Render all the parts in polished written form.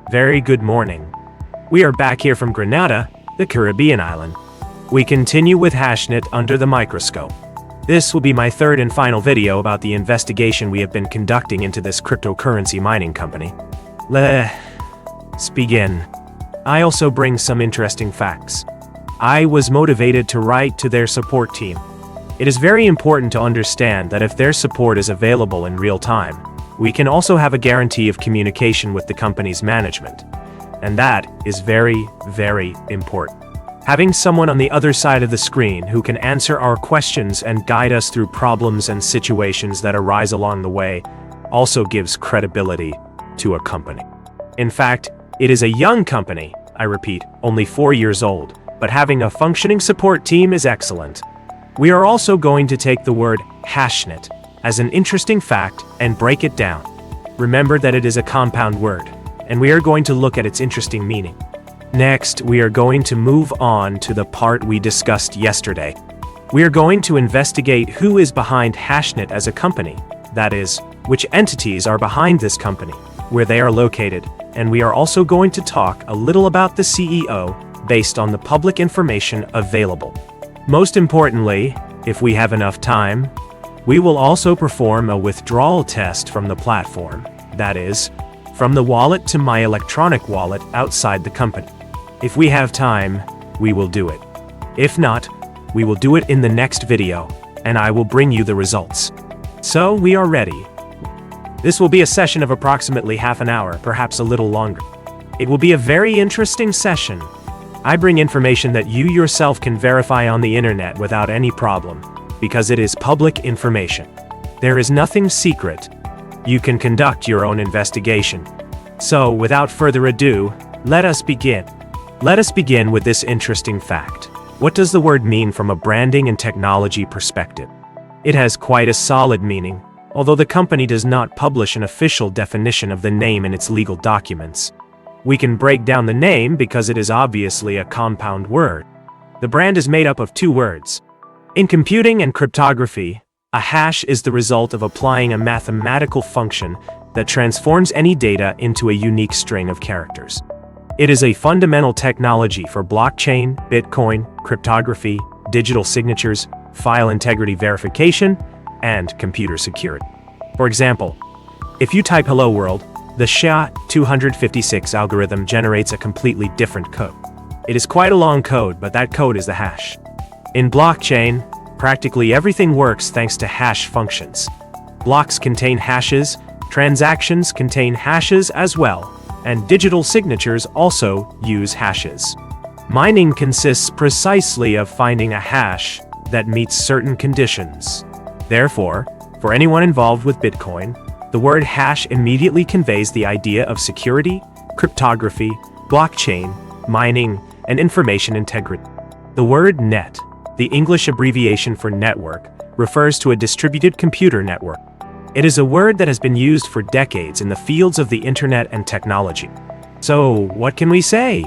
Very good morning. We are back here from Grenada, the Caribbean island. We continue with Hashnet under the microscope. This will be my third and final video about the investigation we have been conducting into this cryptocurrency mining company. Let's begin. I also bring some interesting facts. I was motivated to write to their support team. It is very important to understand that if their support is available in real time, we can also have a guarantee of communication with the company's management. And that is very, very important. Having someone on the other side of the screen who can answer our questions and guide us through problems and situations that arise along the way also gives credibility to a company. In fact, it is a young company, I repeat, only 4 years old, but having a functioning support team is excellent. We are also going to take the word Hashnet as an interesting fact and break it down. Remember that it is a compound word, and we are going to look at its interesting meaning. Next, we are going to move on to the part we discussed yesterday. We are going to investigate who is behind Hashnet as a company, that is, which entities are behind this company, where they are located, and we are also going to talk a little about the CEO based on the public information available. Most importantly, if we have enough time, we will also perform a withdrawal test from the platform, that is, from the wallet to my electronic wallet outside the company. If we have time, we will do it. If not, we will do it in the next video, and I will bring you the results. So we are ready. This will be a session of approximately half an hour, perhaps a little longer. It will be a very interesting session. I bring information that you yourself can verify on the internet without any problem, because it is public information. There is nothing secret. You can conduct your own investigation. So, without further ado, let us begin. Let us begin with this interesting fact. What does the word mean from a branding and technology perspective? It has quite a solid meaning, although the company does not publish an official definition of the name in its legal documents. We can break down the name because it is obviously a compound word. The brand is made up of two words. In computing and cryptography, a hash is the result of applying a mathematical function that transforms any data into a unique string of characters. It is a fundamental technology for blockchain, Bitcoin, cryptography, digital signatures, file integrity verification, and computer security. For example, if you type "Hello World," the SHA-256 algorithm generates a completely different code. It is quite a long code, but that code is the hash. In blockchain, practically everything works thanks to hash functions. Blocks contain hashes, transactions contain hashes as well, and digital signatures also use hashes. Mining consists precisely of finding a hash that meets certain conditions. Therefore, for anyone involved with Bitcoin, the word hash immediately conveys the idea of security, cryptography, blockchain, mining, and information integrity. The word net, the English abbreviation for network, refers to a distributed computer network. It is a word that has been used for decades in the fields of the internet and technology. So, what can we say?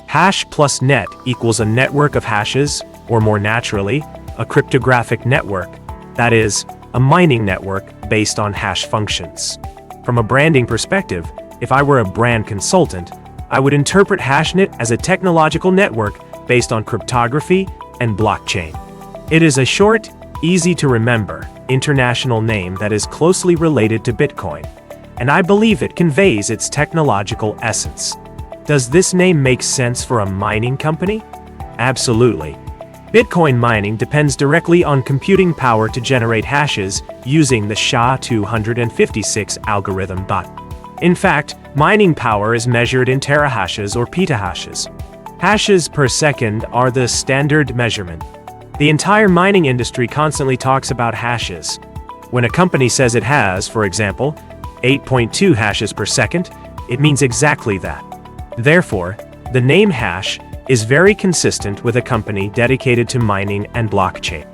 Hash plus net equals a network of hashes, or more naturally, a cryptographic network, that is, a mining network based on hash functions. From a branding perspective, if I were a brand consultant, I would interpret Hashnet as a technological network based on cryptography and blockchain. It is a short, easy to remember, international name that is closely related to Bitcoin, and I believe it conveys its technological essence. Does this name make sense for a mining company? Absolutely. Bitcoin mining depends directly on computing power to generate hashes using the SHA-256 algorithm. In fact, mining power is measured in terahashes or petahashes. Hashes per second are the standard measurement. The entire mining industry constantly talks about hashes. When a company says it has, for example, 8.2 hashes per second, it means exactly that. Therefore, the name hash is very consistent with a company dedicated to mining and blockchain.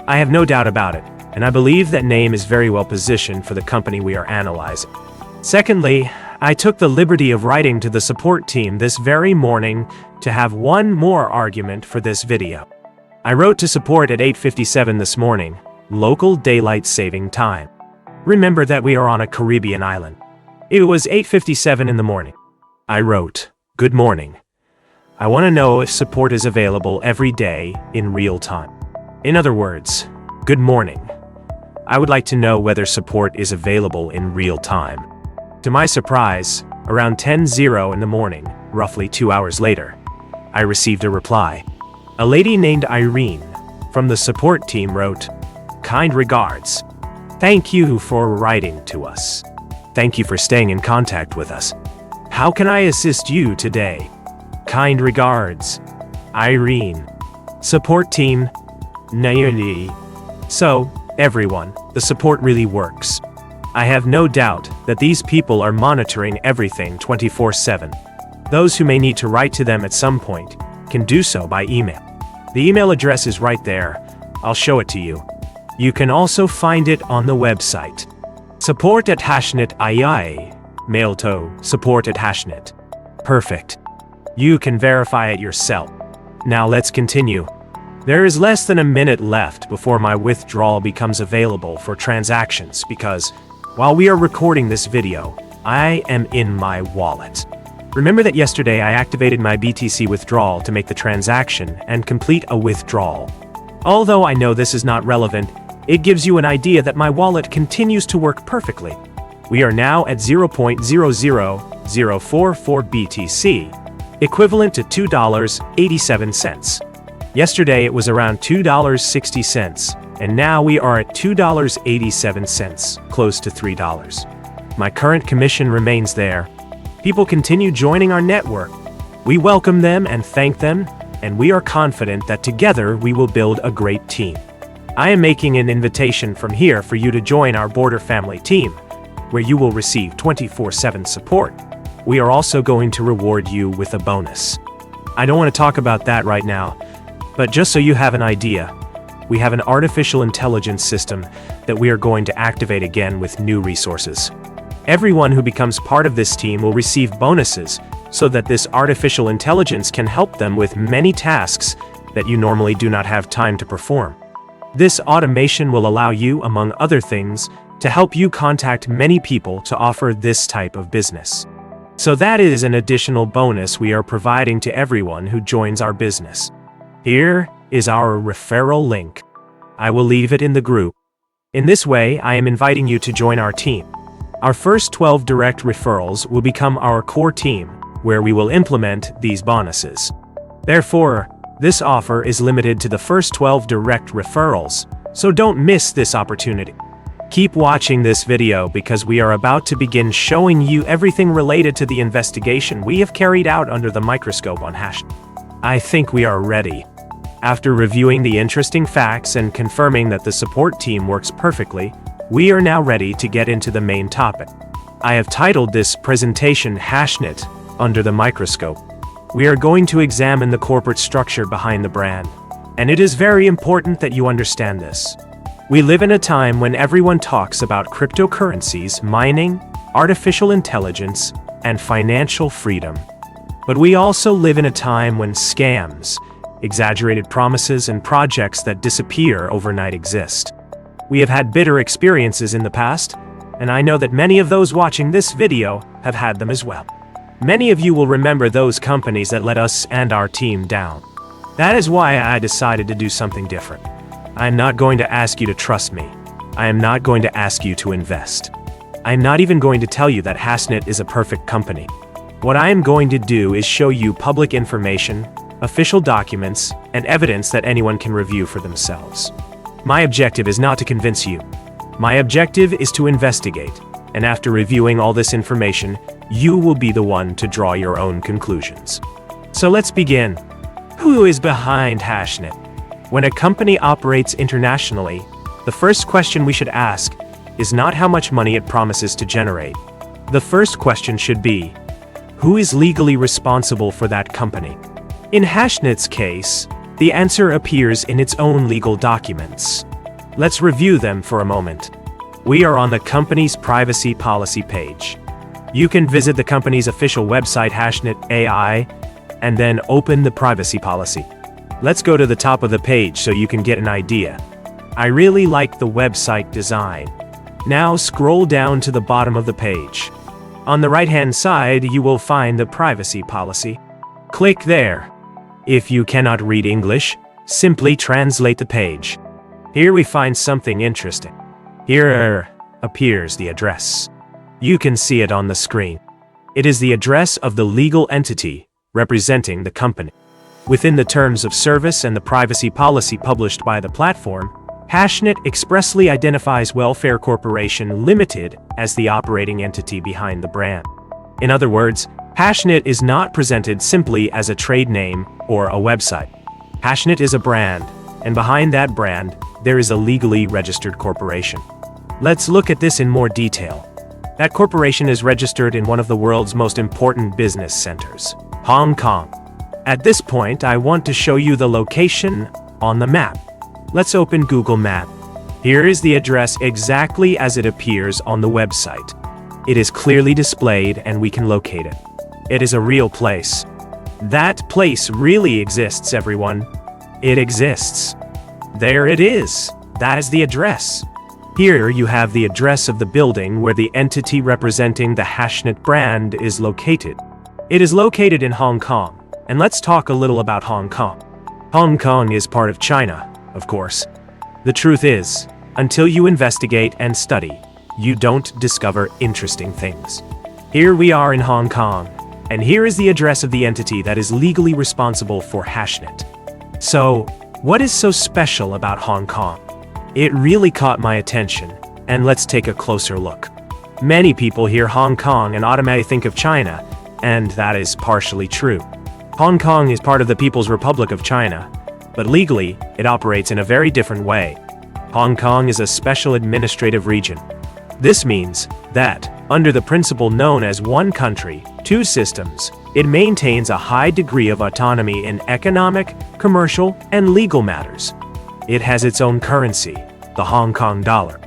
I have no doubt about it, and I believe that name is very well positioned for the company we are analyzing. Secondly, I took the liberty of writing to the support team this very morning to have one more argument for this video. I wrote to support at 8:57 this morning, local daylight saving time. Remember that we are on a Caribbean island. It was 8:57 in the morning. I wrote, "Good morning. I want to know if support is available every day in real time." In other words, good morning. I would like to know whether support is available in real time. To my surprise, around 10:00 in the morning, roughly 2 hours later, I received a reply. A lady named Irene from the support team wrote, "Kind regards. Thank you for writing to us. Thank you for staying in contact with us. How can I assist you today? Kind regards, Irene. Support team, Naomi." So, everyone, the support really works. I have no doubt that these people are monitoring everything 24/7. Those who may need to write to them at some point can do so by email. The email address is right there. I'll show it to you. You can also find it on the website. support@hashnet.ai. Mail to support@hashnet. Perfect. You can verify it yourself. Now let's continue. There is less than a minute left before my withdrawal becomes available for transactions because, while we are recording this video, I am in my wallet. Remember that yesterday I activated my BTC withdrawal to make the transaction and complete a withdrawal. Although I know this is not relevant, it gives you an idea that my wallet continues to work perfectly. We are now at 0.000044 BTC, equivalent to $2.87. Yesterday it was around $2.60, and now we are at $2.87, close to $3. My current commission remains there. People continue joining our network. We welcome them and thank them, and we are confident that together we will build a great team. I am making an invitation from here for you to join our Border Family team, where you will receive 24/7 support. We are also going to reward you with a bonus. I don't want to talk about that right now, but just so you have an idea, we have an artificial intelligence system that we are going to activate again with new resources. Everyone who becomes part of this team will receive bonuses so that this artificial intelligence can help them with many tasks that you normally do not have time to perform. This automation will allow you, among other things, to help you contact many people to offer this type of business. So that is an additional bonus we are providing to everyone who joins our business. Here is our referral link. I will leave it in the group. In this way, I am inviting you to join our team. Our first 12 direct referrals will become our core team, where we will implement these bonuses. Therefore, this offer is limited to the first 12 direct referrals, so don't miss this opportunity. Keep watching this video because we are about to begin showing you everything related to the investigation we have carried out under the microscope on Hashnet. I think we are ready. After reviewing the interesting facts and confirming that the support team works perfectly, we are now ready to get into the main topic. I have titled this presentation Hashnet Under the Microscope. We are going to examine the corporate structure behind the brand, and it is very important that you understand this. We live in a time when everyone talks about cryptocurrencies, mining, artificial intelligence, and financial freedom. But we also live in a time when scams, exaggerated promises, and projects that disappear overnight exist. We have had bitter experiences in the past, and I know that many of those watching this video have had them as well. Many of you will remember those companies that let us and our team down. That is why I decided to do something different. I am not going to ask you to trust me. I am not going to ask you to invest. I am not even going to tell you that Hashnet is a perfect company. What I am going to do is show you public information, official documents, and evidence that anyone can review for themselves. My objective is not to convince you. My objective is to investigate, and after reviewing all this information, you will be the one to draw your own conclusions. So let's begin. Who is behind Hashnet? When a company operates internationally, the first question we should ask is not how much money it promises to generate. The first question should be, who is legally responsible for that company? In Hashnet's case, the answer appears in its own legal documents. Let's review them for a moment. We are on the company's privacy policy page. You can visit the company's official website Hashnet.ai and then open the privacy policy. Let's go to the top of the page so you can get an idea. I really like the website design. Now scroll down to the bottom of the page. On the right-hand side, you will find the privacy policy. Click there. If you cannot read English, simply translate the page. Here we find something interesting. Here appears the address. You can see it on the screen. It is the address of the legal entity representing the company. Within the terms of service and the privacy policy published by the platform, Hashnet expressly identifies Welfare Corporation Limited as the operating entity behind the brand. In other words, Hashnet is not presented simply as a trade name or a website. Hashnet is a brand, and behind that brand, there is a legally registered corporation. Let's look at this in more detail. That corporation is registered in one of the world's most important business centers, Hong Kong. At this point, I want to show you the location on the map. Let's open Google Map. Here is the address exactly as it appears on the website. It is clearly displayed and we can locate it. It is a real place. That place really exists, everyone. It exists. There it is. That is the address. Here you have the address of the building where the entity representing the Hashnet brand is located. It is located in Hong Kong. And let's talk a little about Hong Kong. Hong Kong is part of China, of course. The truth is, until you investigate and study, you don't discover interesting things. Here we are in Hong Kong, and here is the address of the entity that is legally responsible for Hashnet. So, what is so special about Hong Kong? It really caught my attention, and let's take a closer look. Many people hear Hong Kong and automatically think of China, and that is partially true. Hong Kong is part of the People's Republic of China, but legally, it operates in a very different way. Hong Kong is a special administrative region. This means that, under the principle known as one country, two systems, it maintains a high degree of autonomy in economic, commercial, and legal matters. It has its own currency, the Hong Kong dollar.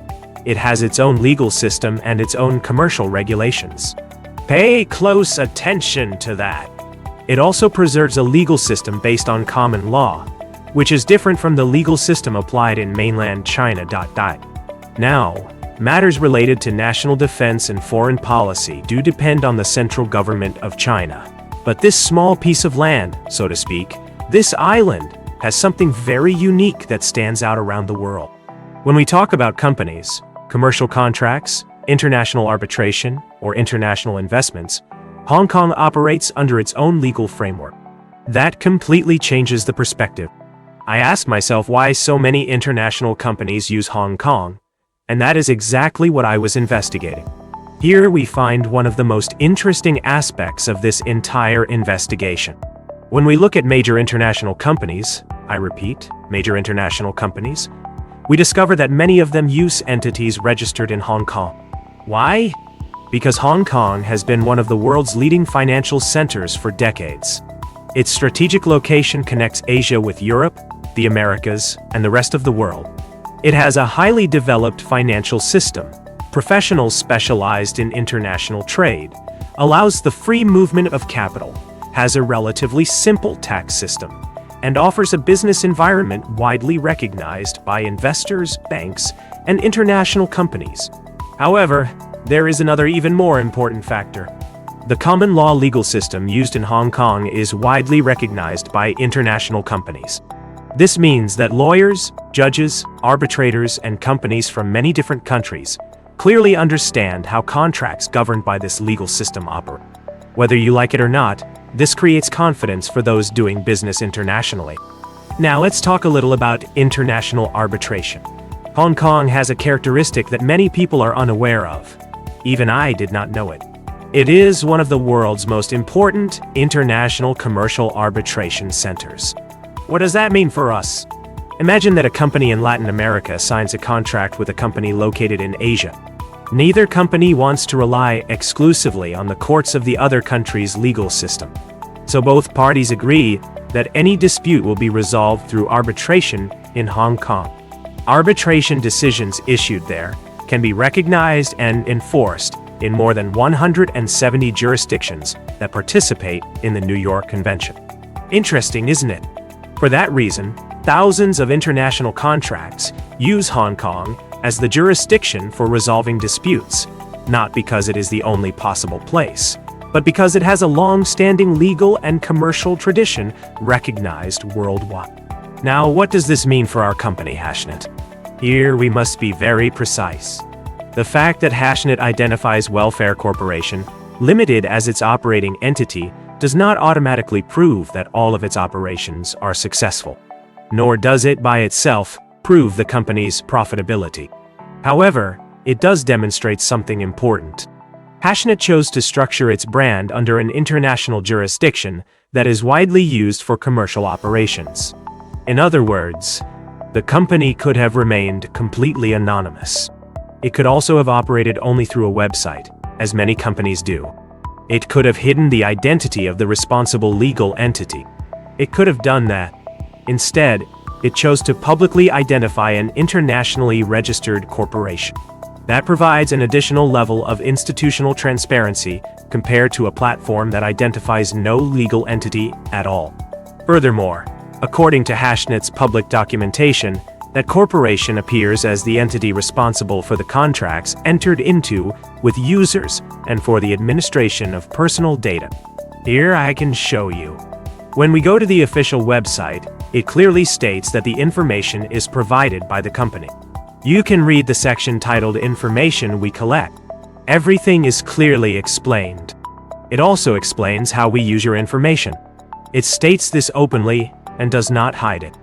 It has its own legal system and its own commercial regulations. Pay close attention to that. It also preserves a legal system based on common law, which is different from the legal system applied in mainland China. Now, matters related to national defense and foreign policy do depend on the central government of China. But this small piece of land, so to speak, this island, has something very unique that stands out around the world. When we talk about companies, commercial contracts, international arbitration, or international investments, Hong Kong operates under its own legal framework. That completely changes the perspective. I ask myself why so many international companies use Hong Kong, and that is exactly what I was investigating. Here we find one of the most interesting aspects of this entire investigation. When we look at major international companies, I repeat, major international companies, we discover that many of them use entities registered in Hong Kong. Why? Because Hong Kong has been one of the world's leading financial centers for decades. Its strategic location connects Asia with Europe, the Americas, and the rest of the world. It has a highly developed financial system, professionals specialized in international trade, allows the free movement of capital, has a relatively simple tax system, and offers a business environment widely recognized by investors, banks, and international companies. However, there is another even more important factor. The common law legal system used in Hong Kong is widely recognized by international companies. This means that lawyers, judges, arbitrators, and companies from many different countries clearly understand how contracts governed by this legal system operate. Whether you like it or not, this creates confidence for those doing business internationally. Now let's talk a little about international arbitration. Hong Kong has a characteristic that many people are unaware of. Even I did not know it. It is one of the world's most important international commercial arbitration centers. What does that mean for us? Imagine that a company in Latin America signs a contract with a company located in Asia. Neither company wants to rely exclusively on the courts of the other country's legal system. So both parties agree that any dispute will be resolved through arbitration in Hong Kong. Arbitration decisions issued there can be recognized and enforced in more than 170 jurisdictions that participate in the New York Convention. Interesting, isn't it? For that reason, thousands of international contracts use Hong Kong as the jurisdiction for resolving disputes. not because it is the only possible place, but because it has a long-standing legal and commercial tradition recognized worldwide. Now, what does this mean for our company, Hashnet? Here we must be very precise. The fact that Hashnet identifies Welfare Corporation Limited as its operating entity does not automatically prove that all of its operations are successful, nor does it by itself prove the company's profitability. However, it does demonstrate something important. Hashnet chose to structure its brand under an international jurisdiction that is widely used for commercial operations. In other words, the company could have remained completely anonymous. It could also have operated only through a website, as many companies do. It could have hidden the identity of the responsible legal entity. It could have done that. Instead, it chose to publicly identify an internationally registered corporation. That provides an additional level of institutional transparency compared to a platform that identifies no legal entity at all. Furthermore, according to Hashnet's public documentation, that corporation appears as the entity responsible for the contracts entered into with users and for the administration of personal data. Here I can show you. When we go to the official website, it clearly states that the information is provided by the company. You can read the section titled Information We Collect. Everything is clearly explained. It also explains how we use your information. It states this openly and does not hide it.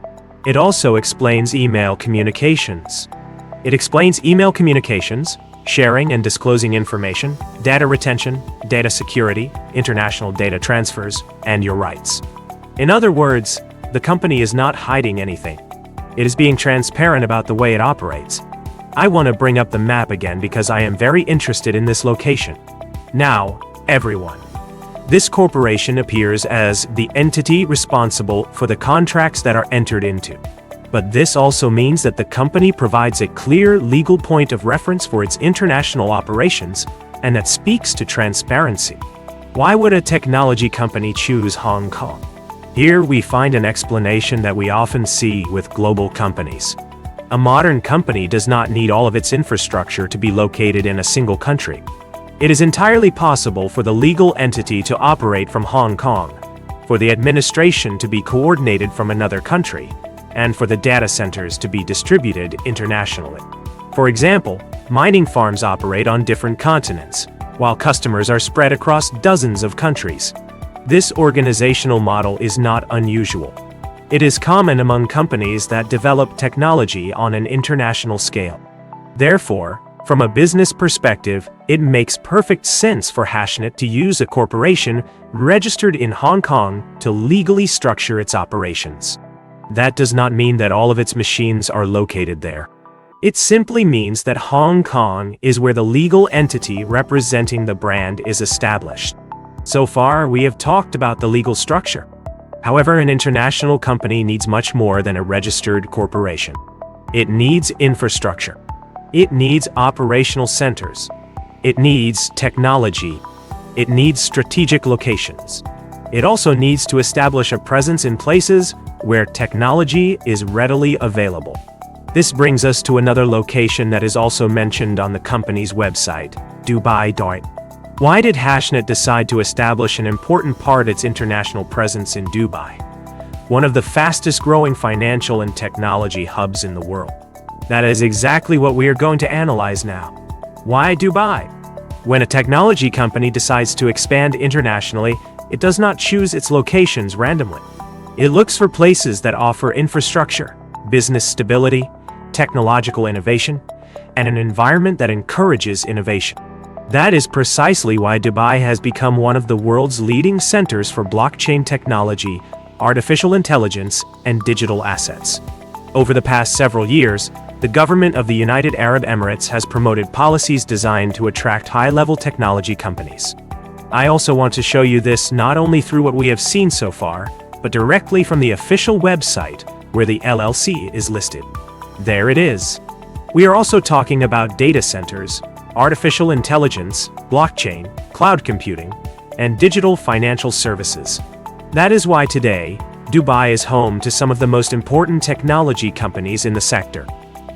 It also explains email communications. It explains email communications, sharing and disclosing information, data retention, data security, international data transfers, and your rights. In other words, the company is not hiding anything. It is being transparent about the way it operates. I want to bring up the map again because I am very interested in this location. Now, everyone. This corporation appears as the entity responsible for the contracts that are entered into. But this also means that the company provides a clear legal point of reference for its international operations, and that speaks to transparency. Why would a technology company choose Hong Kong? Here we find an explanation that we often see with global companies. A modern company does not need all of its infrastructure to be located in a single country. It is entirely possible for the legal entity to operate from Hong Kong, for the administration to be coordinated from another country, and for the data centers to be distributed internationally. For example, mining farms operate on different continents, while customers are spread across dozens of countries. This organizational model is not unusual. It is common among companies that develop technology on an international scale. Therefore, from a business perspective, it makes perfect sense for Hashnet to use a corporation registered in Hong Kong to legally structure its operations. That does not mean that all of its machines are located there. It simply means that Hong Kong is where the legal entity representing the brand is established. So far, we have talked about the legal structure. However, an international company needs much more than a registered corporation. It needs infrastructure. It needs operational centers. It needs technology. It needs strategic locations. It also needs to establish a presence in places where technology is readily available. This brings us to another location that is also mentioned on the company's website, Dubai. Why did Hashnet decide to establish an important part of its international presence in Dubai, one of the fastest growing financial and technology hubs in the world? That is exactly what we are going to analyze now. Why Dubai? When a technology company decides to expand internationally, it does not choose its locations randomly. It looks for places that offer infrastructure, business stability, technological innovation, and an environment that encourages innovation. That is precisely why Dubai has become one of the world's leading centers for blockchain technology, artificial intelligence, and digital assets. Over the past several years, the government of the United Arab Emirates has promoted policies designed to attract high-level technology companies. I also want to show you this not only through what we have seen so far, but directly from the official website where the LLC is listed. There it is. We are also talking about data centers, artificial intelligence, blockchain, cloud computing, and digital financial services. That is why today, Dubai is home to some of the most important technology companies in the sector.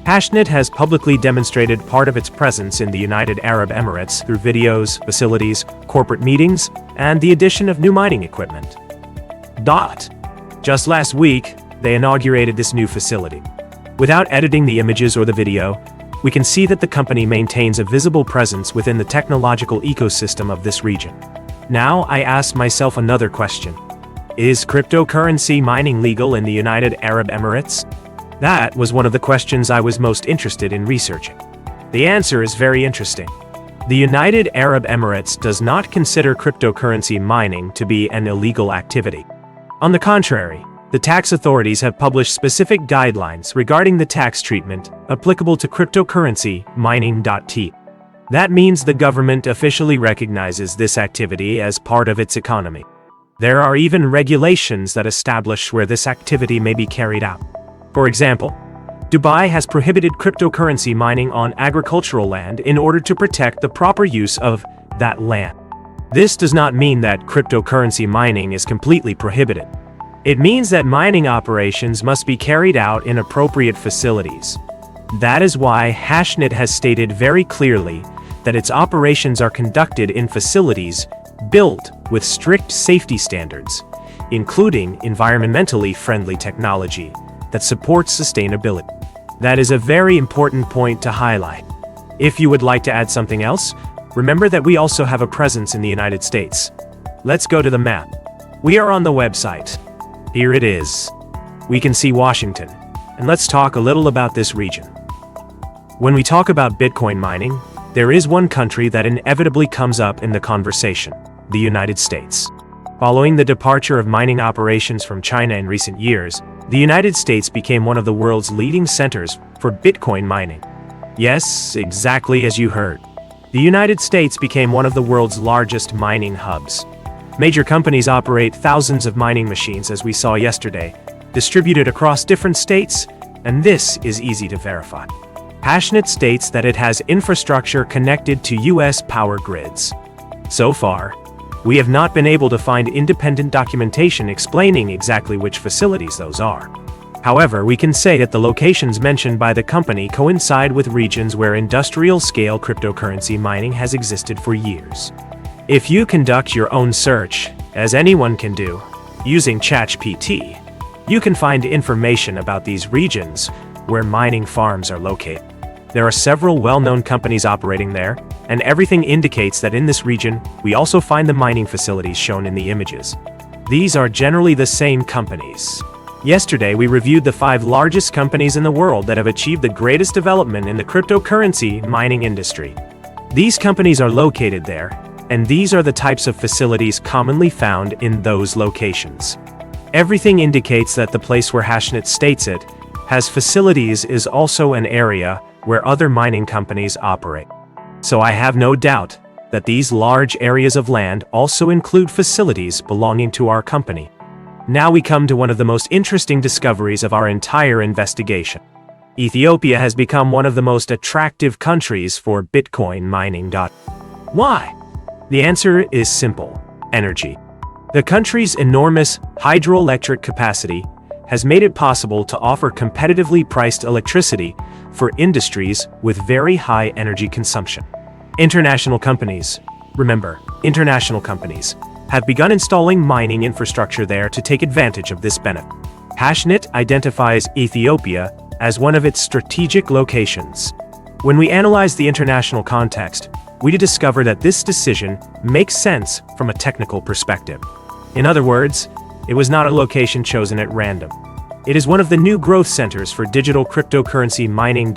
Hashnet has publicly demonstrated part of its presence in the United Arab Emirates through videos, facilities, corporate meetings, and the addition of new mining equipment. Just last week, they inaugurated this new facility. Without editing the images or the video, we can see that the company maintains a visible presence within the technological ecosystem of this region. Now I ask myself another question. Is cryptocurrency mining legal in the United Arab Emirates? That was one of the questions I was most interested in researching. The answer is very interesting. The United Arab Emirates does not consider cryptocurrency mining to be an illegal activity. On the contrary, the tax authorities have published specific guidelines regarding the tax treatment applicable to cryptocurrency mining. That means the government officially recognizes this activity as part of its economy. There are even regulations that establish where this activity may be carried out. For example, Dubai has prohibited cryptocurrency mining on agricultural land in order to protect the proper use of that land. This does not mean that cryptocurrency mining is completely prohibited. It means that mining operations must be carried out in appropriate facilities. That is why Hashnet has stated very clearly that its operations are conducted in facilities built with strict safety standards, including environmentally friendly technology that supports sustainability. That is a very important point to highlight. If you would like to add something else, remember that we also have a presence in the United States. Let's go to the map. We are on the website. Here it is. We can see Washington, and let's talk a little about this region. When we talk about Bitcoin mining, there is one country that inevitably comes up in the conversation: the United States. Following the departure of mining operations from China in recent years, the United States became one of the world's leading centers for Bitcoin mining. Yes, exactly as you heard. The United States became one of the world's largest mining hubs. Major companies operate thousands of mining machines, as we saw yesterday, distributed across different states, and this is easy to verify. Hashnet states that it has infrastructure connected to U.S. power grids. So far, we have not been able to find independent documentation explaining exactly which facilities those are. However, we can say that the locations mentioned by the company coincide with regions where industrial-scale cryptocurrency mining has existed for years. If you conduct your own search, as anyone can do, using ChatGPT, you can find information about these regions where mining farms are located. There are several well-known companies operating there, and everything indicates that in this region, we also find the mining facilities shown in the images. These are generally the same companies. Yesterday, we reviewed the 5 largest companies in the world that have achieved the greatest development in the cryptocurrency mining industry. These companies are located there, and these are the types of facilities commonly found in those locations. Everything indicates that the place where Hashnet states it has facilities is also an area where other mining companies operate. So I have no doubt that these large areas of land also include facilities belonging to our company. Now we come to one of the most interesting discoveries of our entire investigation. Ethiopia has become one of the most attractive countries for Bitcoin mining. Why? The answer is simple: energy. The country's enormous hydroelectric capacity has made it possible to offer competitively priced electricity for industries with very high energy consumption. International companies, remember, international companies, have begun installing mining infrastructure there to take advantage of this benefit. Hashnet identifies Ethiopia as one of its strategic locations. When we analyze the international context, we discover that this decision makes sense from a technical perspective. In other words, it was not a location chosen at random. It is one of the new growth centers for digital cryptocurrency mining.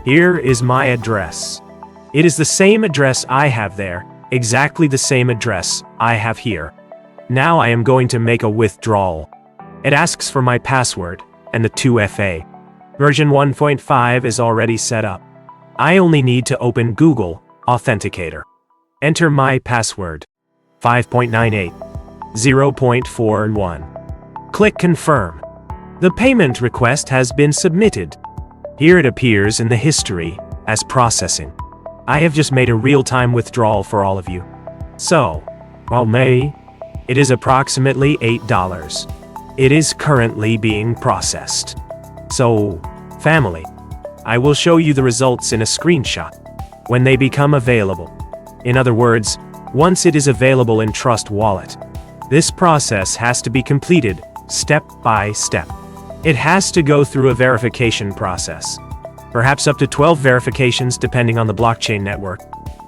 Here is my address. It is the same address I have there, exactly the same address I have here. Now I am going to make a withdrawal. It asks for my password and the 2FA. Version 1.5 is already set up. I only need to open Google Authenticator. Enter my password, 5.98, 0.41. Click Confirm. The payment request has been submitted. Here it appears in the history as processing. I have just made a real-time withdrawal for all of you. So, it is approximately $8. It is currently being processed. So, family, I will show you the results in a screenshot when they become available. In other words, once it is available in Trust Wallet, this process has to be completed step by step. It has to go through a verification process, perhaps up to 12 verifications depending on the blockchain network.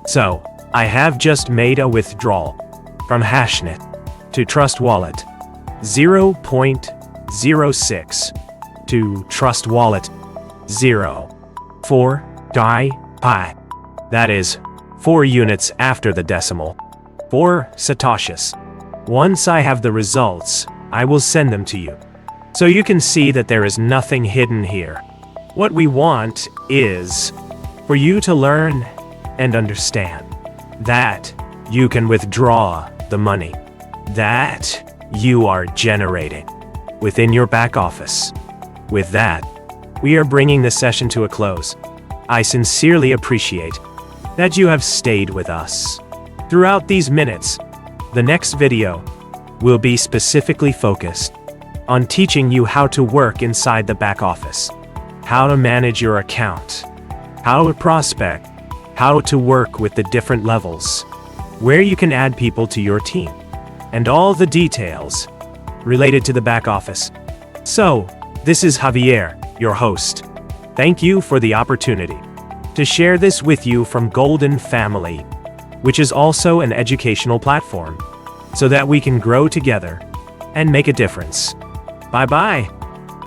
So, I have just made a withdrawal from Hashnet to Trust Wallet, 0.06 to Trust Wallet, 0.4 pi. That is 4 units after the decimal, 4 satoshis. Once I have the results, I will send them to you. So you can see that there is nothing hidden here. What we want is for you to learn and understand that you can withdraw the money that you are generating within your back office. With that, we are bringing the session to a close. I sincerely appreciate that you have stayed with us throughout these minutes. The next video will be specifically focused on teaching you how to work inside the back office, how to manage your account, how to prospect, how to work with the different levels, where you can add people to your team, and all the details related to the back office. So, this is Javier, your host. Thank you for the opportunity to share this with you from Golden Family, which is also an educational platform, so that we can grow together and make a difference. Bye-bye.